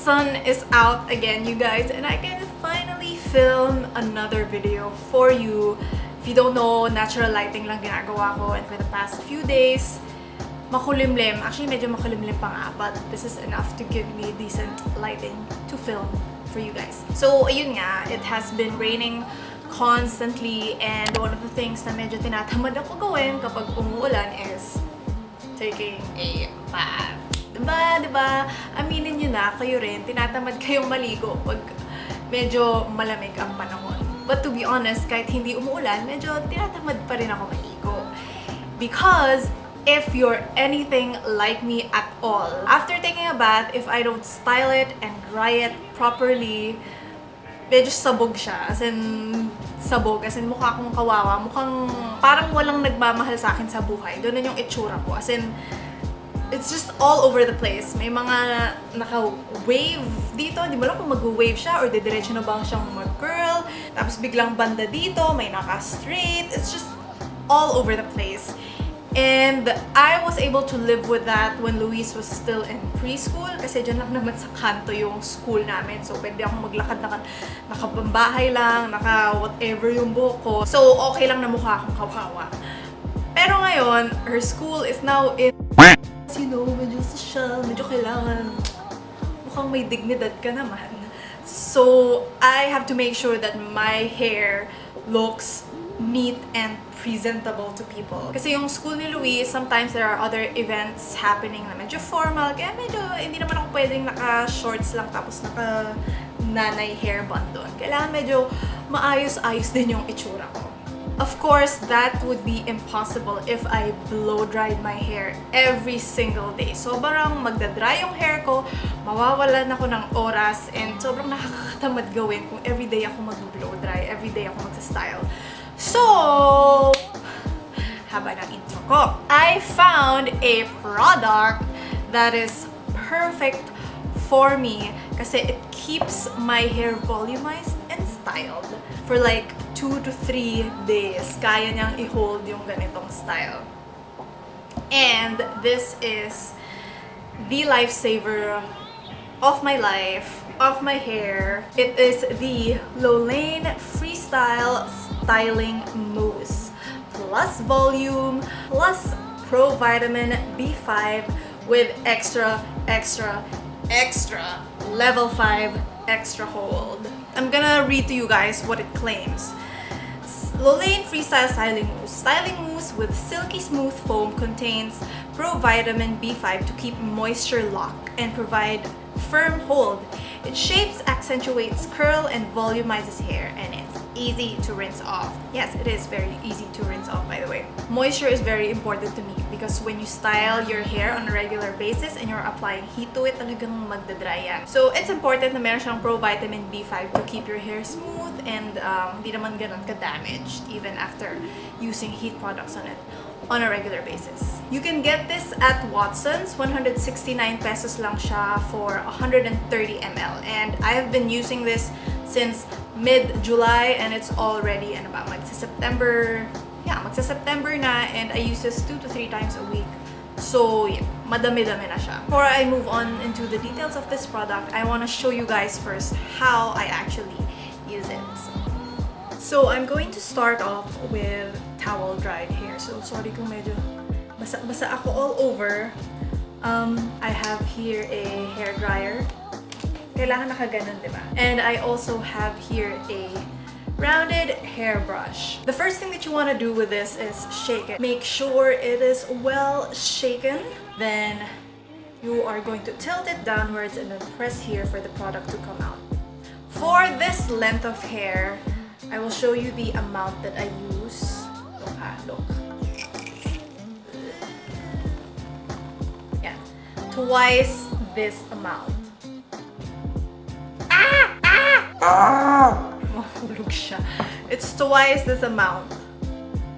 sun is out again, you guys, and I can finally film another video for you. If you don't know, natural lighting lang ginagawa ko, and for the past few days, makulimlim. Actually, medyo makulimlim pa nga, but this is enough to give me decent lighting to film for you guys. So, ayun nga, it has been raining constantly, and one of the things na medyo tinatamad ako gawin kapag umuulan is taking a bath. Diba? Aminin nyo na, kayo rin, tinatamad kayong maligo pag medyo malamig ang panahon. But to be honest, kahit hindi umuulan, medyo tinatamad pa rin ako maligo. Because if you're anything like me at all, after taking a bath, if I don't style it and dry it properly, medyo sabog siya. As in mukha akong kawawa. Mukhang parang walang nagmamahal sa akin sa buhay. Doon na yung itsura ko. As in, it's just all over the place. May mga naka-wave dito. Hindi mo lang kung mag-wave siya or didiretso na ba siyang mag-curl. Tapos biglang banda dito, may naka-straight. It's just all over the place. And I was able to live with that when Luis was still in preschool kasi dyan lang naman sa kanto yung school namin. So, pwede akong maglakad na nakapambahay lang, naka-whatever yung buhok ko. So, okay lang na mukha akong kawawa. Pero ngayon, her school is now in... You know, medyo social, medyo kailangan. Mukhang may dignidad ka naman. So, I have to make sure that my hair looks neat and presentable to people. Kasi yung school ni Luis, sometimes there are other events happening na medyo formal. Kaya medyo, hindi naman ako pwedeng naka-shorts lang tapos naka-nanay hair bun doon. Kailangan medyo maayos-ayos din yung itsura ko. Of course, that would be impossible if I blow-dried my hair every single day. Sobrang magdadry yung hair ko, mawawalan ako ng oras, and sobrang nakakatamad gawin kung everyday ako mag-blow-dry, everyday ako mag-style. So, haba ng intro ko. I found a product that is perfect for me kasi it keeps my hair volumized and styled for like 2 to 3 days. Kaya niyang i-hold yung ganitong style. And this is the lifesaver of my life, of my hair. It is the Lolane FreeStyle Styling Mousse. Plus volume, plus pro vitamin B5 with extra level 5 extra hold. I'm gonna read to you guys what it claims. Lolane FreeStyle Styling Mousse. Styling mousse with silky smooth foam contains pro vitamin B5 to keep moisture locked and provide firm hold. It shapes, accentuates, curl, and volumizes hair, and it's easy to rinse off. Yes, it is very easy to rinse off, by the way. Moisture is very important to me because when you style your hair on a regular basis and you're applying heat to it, talagang magdadry yan. So, it's important na meron siyang pro vitamin B5 to keep your hair smooth and hindi naman ganun ka-damaged even after using heat products on it on a regular basis. You can get this at Watson's. 169 pesos lang siya for 130 ml. And I have been using this since mid-July and it's already magsa-September. Yeah, magsa-September na, and I use this 2 to 3 times a week. So, yeah, madami-dami na siya. Before I move on into the details of this product, I want to show you guys first how I actually use it. So, I'm going to start off with towel-dried hair. So, sorry kung medyo basa ako all over. I have here a hair dryer. Kailangan nakaganon, diba? And I also have here a rounded hairbrush. The first thing that you want to do with this is shake it. Make sure it is well shaken. Then you are going to tilt it downwards and then press here for the product to come out. For this length of hair, I will show you the amount that I use. Look. Yeah. Twice this amount. Mahulog siya. It's twice this amount.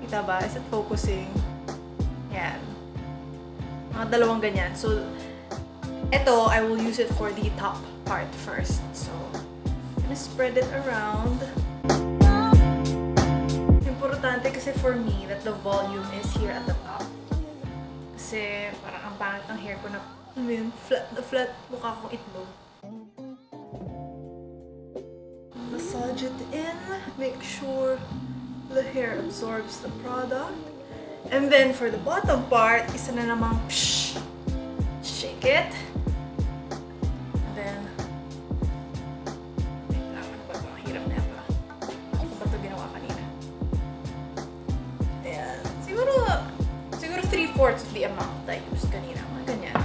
Kita ba? Is it focusing? Yan. Mga dalawang ganyan. So, ito, I will use it for the top part first. So, I'm gonna spread it around. Importante kasi for me that the volume is here at the top. Kasi parang ang pangit ng hair ko na flat na flat, mukha akong itlog. massage it in. Make sure the hair absorbs the product. And then for the bottom part, isa na namang psh, shake it. And then, ano ba ito? Hirap na ito. Ano ba ito ginawa kanina? Ayan. Siguro 3/4 of the amount I used kanina. Mga ganyan.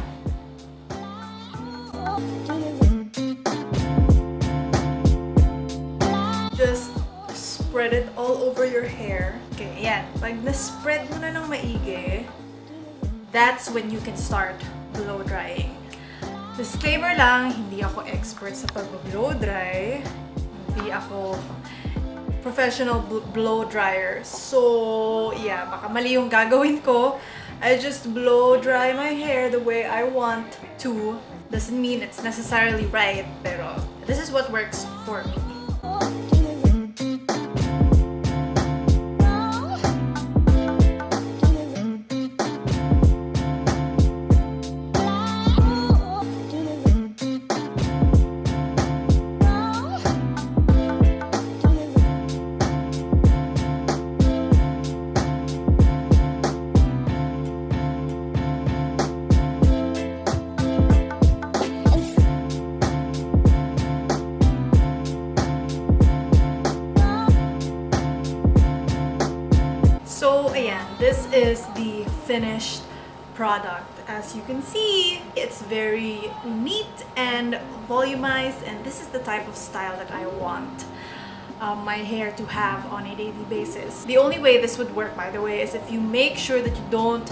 Just spread it all over your hair. Okay, ayan. Pag na-spread mo na ng maigi, that's when you can start blow drying. Disclaimer lang, hindi ako expert sa pag-blow dry. Hindi ako professional blow dryer. So, yeah, baka mali yung gagawin ko. I just blow dry my hair the way I want to. Doesn't mean it's necessarily right, pero this is what works for me. So, ayan, this is the finished product. As you can see, it's very neat and volumized, and this is the type of style that I want my hair to have on a daily basis. The only way this would work, by the way, is if you make sure that you don't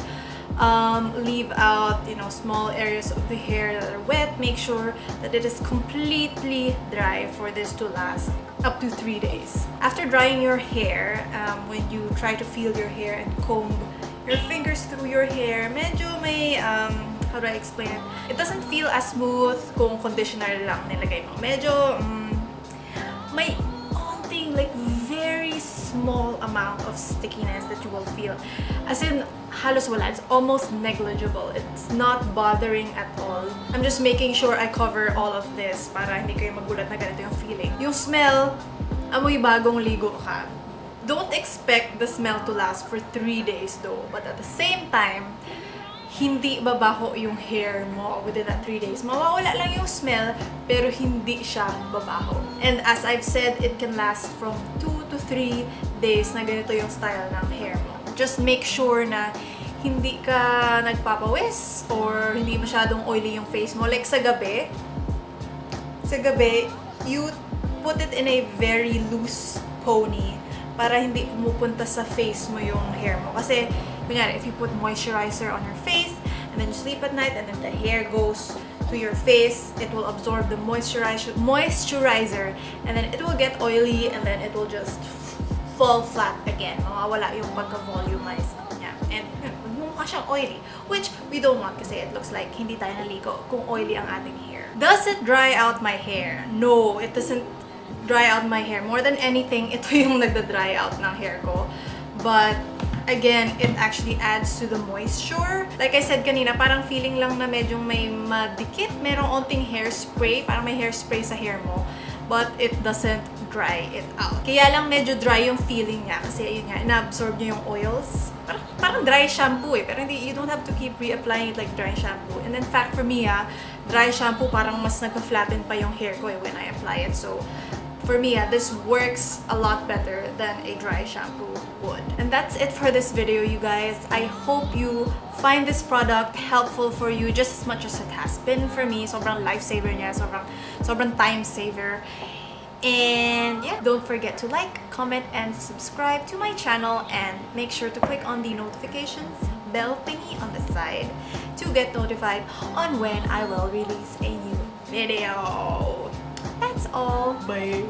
leave out, you know, small areas of the hair that are wet. Make sure that it is completely dry for this to last up to 3 days. After drying your hair, when you try to feel your hair and comb your fingers through your hair, medyo may, how do I explain it? It doesn't feel as smooth kung conditioner lang nilagay mo. Medyo, may onting, like, very small amount of stickiness that you will feel. As in, halos wala. It's almost negligible. It's not bothering at all. I'm just making sure I cover all of this para hindi kayo magulat na ganito yung feeling. Yung smell, amoy bagong ligo ka. Don't expect the smell to last for 3 days though. But at the same time, hindi babaho yung hair mo within that 3 days. Mawawala lang yung smell, pero hindi siya babaho. And as I've said, it can last from 2 to 3 days na ganito yung style ng hair mo. Just make sure na hindi ka nagpapawis or hindi masyadong oily yung face mo. Like sa gabi, you put it in a very loose pony para hindi pumupunta sa face mo yung hair mo. Kasi, kunyari, if you put moisturizer on your face and then you sleep at night and then the hair goes to your face, it will absorb the moisturizer and then it will get oily and then it will just fall flat again. Mawawala yung pagka-volumize niya. And mukha siyang oily, which we don't want kasi it looks like hindi tayo naligo kung oily ang ating hair. Does it dry out my hair? No, it doesn't dry out my hair. More than anything, ito yung nagda-dry out ng hair ko. But again, it actually adds to the moisture. Like I said kanina, parang feeling lang na medyo may madikit. Merong onting hairspray, parang may hairspray sa hair mo. But it doesn't dry it out. Kaya lang medyo dry yung feeling niya kasi yun nga, ina-absorb niya yung oils. Parang dry shampoo eh. Pero hindi, you don't have to keep reapplying it like dry shampoo. And in fact, for me dry shampoo parang mas nagka-flatten pa yung hair ko when I apply it. So, for me, this works a lot better than a dry shampoo would. And that's it for this video, you guys. I hope you find this product helpful for you just as much as it has been for me. Sobrang lifesaver niya, sobrang time saver. And yeah, don't forget to like, comment, and subscribe to my channel, and make sure to click on the notifications bell thingy on the side to get notified on when I will release a new video. That's all. Bye.